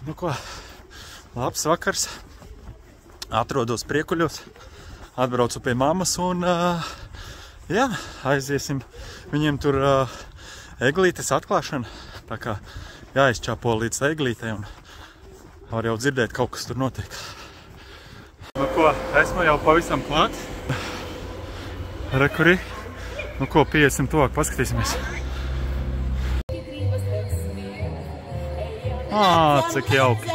Nu ko, labs vakars. Atrodos Priekuļos. Atbraucu pie mammas un, jā, aiziesim viņiem tur eglītes atklāšana. Tā kā jāizčāpo līdz eglītei un var jau dzirdēt, kaut kas tur notiek. Nu ko, esmu jau pavisam klāt. Rekuri. Nu ko, piesim tuvāk, paskatīsimies. Cik jauki.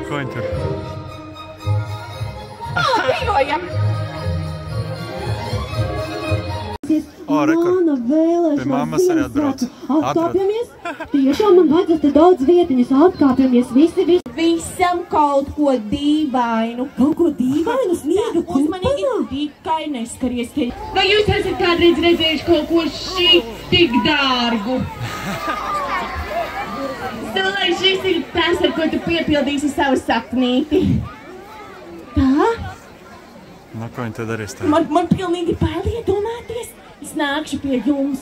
Ko viņi tur? Rekur. Pie mammas arī atbrauc. Atkāpjamies. Tiešām man vajadzas te daudz vietiņas. Atkāpjamies visi. Visam kaut ko dīvainu. Kaut ko dīvainu? Sniega uzmanīgi tikai neskaries te. Vai jūs esat kādreiz redzējuši kaut ko šī tik dārgu? Lai šis ir tas, ar ko tu piepildīsi savu sapnīti. Tā? Nu, ko viņi te darīs tā? Man pilnīgi bail iedomāties. Es nākšu pie jums.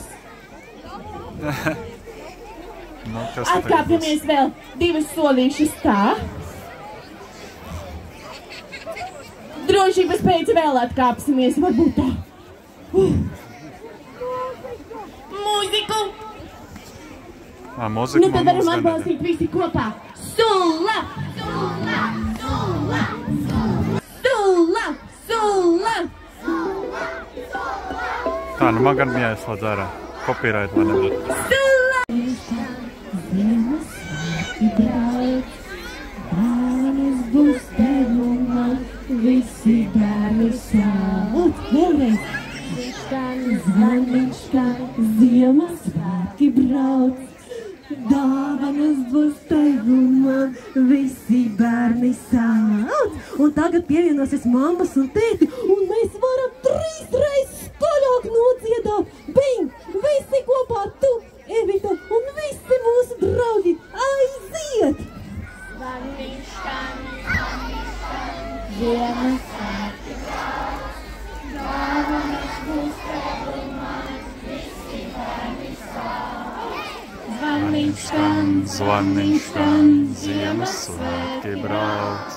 Nu, atkāpjamies vēl 2 solīšus tā. Drošības pēc vēl atkāpsimies, varbūt tā. Mūziku! Mūziku nu tad varam atbalstīt visi kopā. Sula! Sula! Sula! Sula! Sula! Tā, nu man gan jāieslēdz ārā. Copyright, lai nebūtu. Sula! Ziemassvētki brauc, bērnes būs tegumā, visi bērni sauc. Vēlreiz! Zvaniņš kā Ziemassvētki brauc, dāvanas būs tegumā, visi bērni sauc. Un tagad pievienosies mammas un tēti, un mēs varam 3 reizes skaļāk nodziedāt. Bing! Visi kopā, tu, Evita, un visi mūsu draugi. Aiziet! Zvaniņš skan, Ziemassvētki brauc, dāvanas būs tegumā, visi bērni sauc. Zvaniņš skan, Ziemassvētki brauc.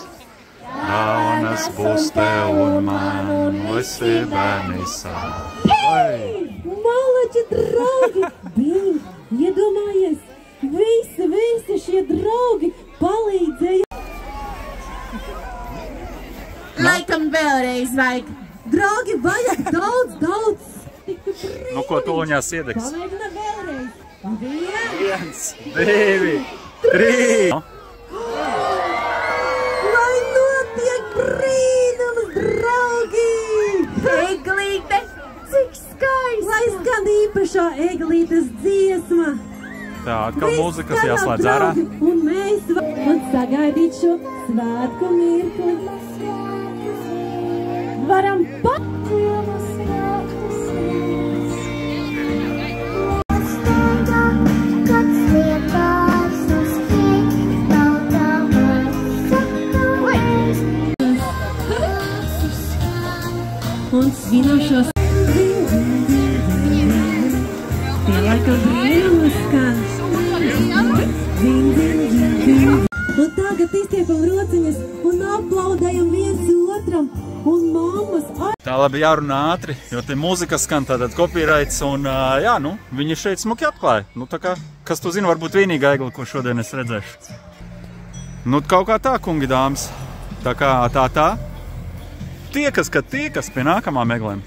Dāvanas būs tev un man, un visi bērni sauc. Hei! Malači draugi! Bing! Iedomājies! Visi šie draugi palīdzēja! Laikam vēlreiz vajag! Draugi, vajag daudz! Nu ko, tuliņās iedegs? Pamēģina vēlreiz! 1, 2, 3! Lai notiek brīnums, draugi! Eglīte! Cik skaisti! Lai skan īpašā eglītes dziesma! Tā, atkal mūzikas jāslēdz ārā. Un mēs varam sagaidīt šo svētku mirkli. Varam pat! Un svinošos tie laika brīnumus skan. Un tagad iztiepam rociņas un aplaudējam viens otram un mammas. Tā labi jārunā ātri, jo te mūzika skan tātad copyrights un jā, nu, viņi šeit smuki atklāja. Nu tā kā, kas tu zina, varbūt vienīgā egli, ko šodien es redzēšu. Nu kaut kā tā, kungi dāmas. Tā kā tā. Tiekas pie nākamām eglēm.